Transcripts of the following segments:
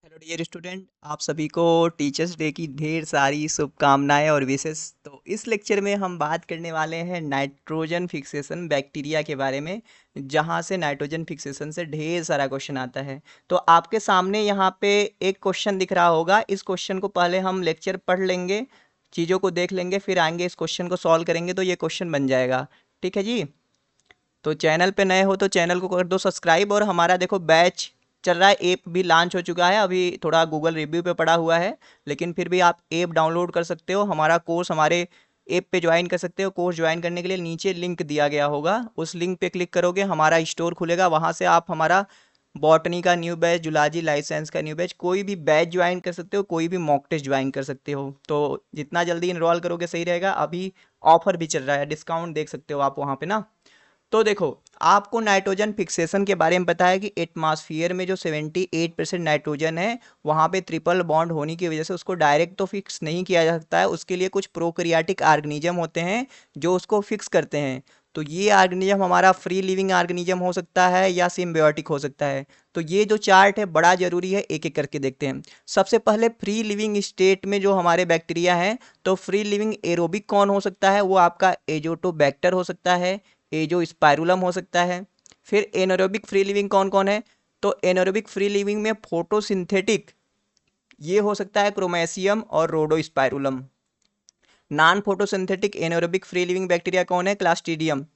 Hello dear student, आप सभी को टीचर्स डे की ढेर सारी शुभकामनाएं और विशेष। तो इस लेक्चर में हम बात करने वाले हैं नाइट्रोजन फिक्सेशन बैक्टीरिया के बारे में, जहां से नाइट्रोजन फिक्सेशन से ढेर सारा क्वेश्चन आता है। तो आपके सामने यहाँ पे एक क्वेश्चन दिख रहा होगा। इस क्वेश्चन को पहले हम लेक्चर पढ़ लेंगे, चीज़ों को देख लेंगे, फिर आएंगे इस क्वेश्चन को सॉल्व करेंगे तो ये क्वेश्चन बन जाएगा। ठीक है जी। तो चैनल पे नए हो तो चैनल को कर दो सब्सक्राइब। और हमारा देखो बैच चल रहा है, ऐप भी लॉन्च हो चुका है, अभी थोड़ा गूगल रिव्यू पे पड़ा हुआ है, लेकिन फिर भी आप ऐप डाउनलोड कर सकते हो, हमारा कोर्स हमारे ऐप पे ज्वाइन कर सकते हो। कोर्स ज्वाइन करने के लिए नीचे लिंक दिया गया होगा, उस लिंक पे क्लिक करोगे, हमारा स्टोर खुलेगा, वहाँ से आप हमारा बॉटनी का new batch, zoology life science का न्यू बैच, कोई भी बैच ज्वाइन कर सकते हो, कोई भी मॉक टेस्ट ज्वाइन कर सकते हो। तो जितना जल्दी इनरोल करोगे सही रहेगा। अभी ऑफर भी चल रहा है, डिस्काउंट देख सकते हो आप वहाँ पे ना। तो देखो, आपको नाइट्रोजन फिक्सेशन के बारे में पता है कि एटमॉस्फेयर में जो 78% नाइट्रोजन है, वहाँ पे ट्रिपल बॉन्ड होने की वजह से उसको डायरेक्ट तो फिक्स नहीं किया जा सकता है, उसके लिए कुछ प्रोकैरियोटिक ऑर्गेनिज्म होते हैं जो उसको फिक्स करते हैं। तो ये ऑर्गेनिज्म हमारा फ्री लिविंग ऑर्गेनिज्म हो सकता है या सिम्बायोटिक हो सकता है। तो ये जो चार्ट है बड़ा जरूरी है, एक एक करके देखते हैं। सबसे पहले फ्री लिविंग स्टेट में जो हमारे बैक्टीरिया हैं, तो फ्री लिविंग एरोबिक कौन हो सकता है? वो आपका एजोटोबैक्टर हो सकता है, एजो स्पाइरुलम हो सकता है। फिर एनारोबिक फ्री लिविंग कौन कौन है? तो एनारोबिक फ्री लिविंग में फोटोसिंथेटिक ये हो सकता है क्रोमेशियम और rhodospirillum. Non photosynthetic anaerobic free living bacteria कौन है? क्लास्ट्रीडियम।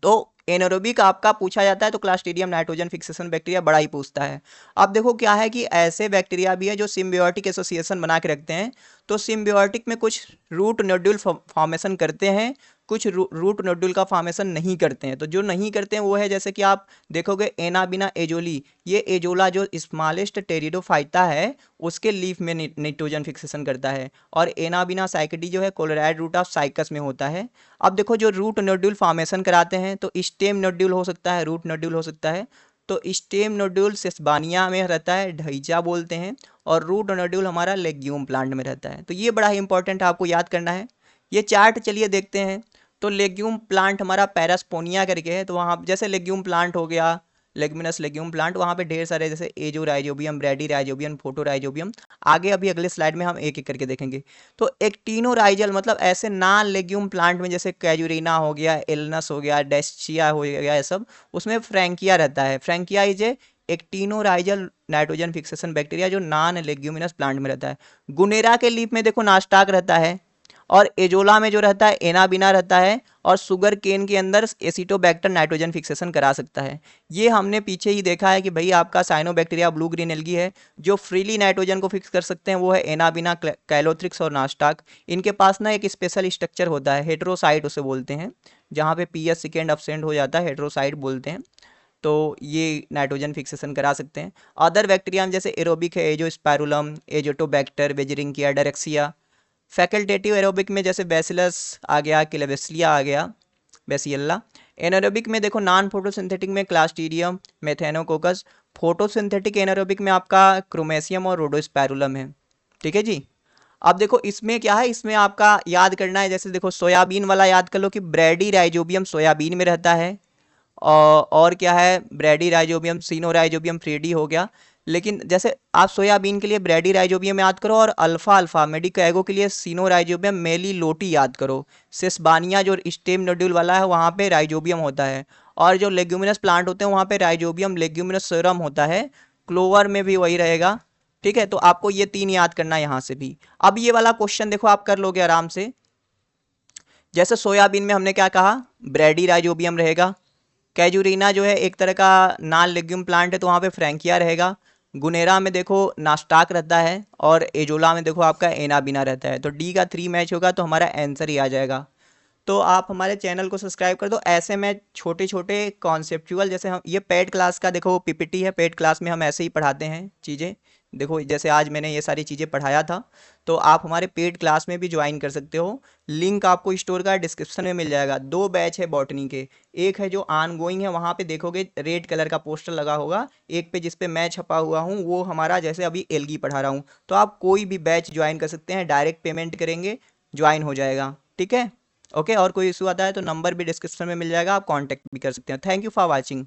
तो एनारोबिक आपका पूछा जाता है तो क्लास्ट्रीडियम नाइट्रोजन फिक्सेशन बैक्टीरिया बड़ा ही पूछता है। अब देखो क्या है कि ऐसे बैक्टीरिया भी है जो सिम्बियोटिक एसोसिएशन बना के रखते हैं। तो सिम्बियोटिक में कुछ रूट नोड्यूल फॉर्मेशन करते हैं, कुछ रूट नोड्यूल का फॉर्मेशन नहीं करते हैं। तो जो नहीं करते हैं वो है, जैसे कि आप देखोगे एनाबिना एजोली, ये एजोला जो स्मॉलेस्ट टेरिडोफाइटा है उसके लीफ में नाइट्रोजन फिक्सेशन करता है। और एनाबिना साइकडी जो है कोलोराइड रूट ऑफ साइकस में होता है। अब देखो, जो रूट नोड्यूल फॉर्मेशन कराते हैं तो स्टेम नोड्यूल हो सकता है, रूट नोड्यूल हो सकता है। तो स्टेम नोड्यूल सेस्बानिया में रहता है, ढैचा बोलते हैं। और रूट नोड्यूल हमारा लेग्यूम प्लांट में रहता है। तो ये बड़ा ही इंपॉर्टेंट आपको याद करना है। ये चार्ट चलिए देखते हैं। तो लेग्यूम प्लांट हमारा पैरास्पोनिया करके है, तो वहाँ जैसे लेग्यूम प्लांट हो गया, लेग्यूमिनस लेग्यूम प्लांट, वहाँ पे ढेर सारे जैसे azo rhizobium, ब्रेडी rhizobium, photo rhizobium. आगे अभी अगले स्लाइड में हम एक एक करके देखेंगे। तो एक्टिनोराइजल मतलब ऐसे नॉन लेग्यूम प्लांट में जैसे कैजुरीना हो गया, एलनस हो गया, डेस्चिया हो गया, ये सब उसमें फ्रैंकिया रहता है। Frankia is a actinorhizal nitrogen fixation bacteria जो नॉन लेग्यूमिनस प्लांट में रहता है। गुनेरा के लीफ में देखो नास्टाक रहता है, और एजोला में जो रहता है एनाबिना रहता है, और सुगर केन के अंदर एसिटोबैक्टर नाइट्रोजन फिक्सेशन करा सकता है। ये हमने पीछे ही देखा है कि भाई आपका साइनोबैक्टीरिया ब्लू ग्रीन एल्गी है जो फ्रीली नाइट्रोजन को फिक्स कर सकते हैं, वो है एनाबिना, कैलोथ्रिक्स और नास्टाक। इनके पास ना एक स्पेशल स्ट्रक्चर होता है, हेट्रोसाइट उसे बोलते हैं, जहाँ पे पीएच सेकेंड अपसेंट हो जाता है, हेट्रोसाइट बोलते हैं। तो ये नाइट्रोजन फिक्सेशन करा सकते हैं। अदर बैक्टीरिया में जैसे एरोबिक है, एजोस्पाइरुलम, एजोटोबैक्टर, बेजरिंकिया, डायरेक्सिया। फैकल्टेटिव एरोबिक में जैसे बैसिलस आ गया, क्लेबेसिलिया आ गया, बेसियल्ला। एनारोबिक में देखो नॉन फोटोसिंथेटिक में क्लास्टीरियम, मेथेनोकोकस। फोटोसिंथेटिक एनारोबिक में आपका क्रोमेशियम और रोडोस्पाइरुलम है। ठीक है जी। अब देखो इसमें क्या है, इसमें आपका याद करना है, जैसे देखो सोयाबीन वाला याद कर लो कि ब्रेडी राइजोबियम सोयाबीन में रहता है। और क्या है, ब्रेडी राइजोबियम, सीनो राइजोबियम फ्रीडी हो गया। लेकिन जैसे आप सोयाबीन के लिए ब्रेडी राइजोबियम याद करो, और अल्फा अल्फा मेडिकैगो के लिए सीनो राइजोबियम मेली लोटी याद करो। सेस्बानिया जो स्टेम नोड्यूल वाला है वहाँ पे राइजोबियम होता है। और जो लेग्यूमिनस प्लांट होते हैं वहाँ पे राइजोबियम लेग्यूमिनस सोरम होता है। क्लोवर में भी वही रहेगा। ठीक है, तो आपको ये तीन याद करना है यहाँ से भी। अब ये वाला क्वेश्चन देखो आप कर लोगे आराम से। जैसे सोयाबीन में हमने क्या कहा, ब्रेडी राइजोबियम रहेगा। कैजुरीना जो है एक तरह का नॉन लेग्यूम प्लांट है, तो वहाँ पे फ्रैंकिया रहेगा। गुनेरा में देखो नास्टाक रहता है, और एजोला में देखो आपका एनाबिना रहता है। तो डी का 3 मैच होगा तो हमारा आंसर ही आ जाएगा। तो आप हमारे चैनल को सब्सक्राइब कर दो। ऐसे में छोटे छोटे कॉन्सेप्चुअल, जैसे हम ये पेड क्लास का देखो पीपीटी है, पेड क्लास में हम ऐसे ही पढ़ाते हैं चीज़ें। देखो जैसे आज मैंने ये सारी चीज़ें पढ़ाया था, तो आप हमारे पेड क्लास में भी ज्वाइन कर सकते हो। लिंक आपको स्टोर का डिस्क्रिप्शन में मिल जाएगा। 2 बैच है बॉटनी के, एक है जो ऑन गोइंग है, वहाँ पे देखोगे रेड कलर का पोस्टर लगा होगा, एक पे जिस पे मैं छपा हुआ हूँ वो हमारा जैसे अभी एलगी पढ़ा रहा हूँ। तो आप कोई भी बैच ज्वाइन कर सकते हैं, डायरेक्ट पेमेंट करेंगे, ज्वाइन हो जाएगा। ठीक है, ओके। और कोई इशू आता है तो नंबर भी डिस्क्रिप्शन में मिल जाएगा, आप कांटेक्ट भी कर सकते हैं। Thank you for watching.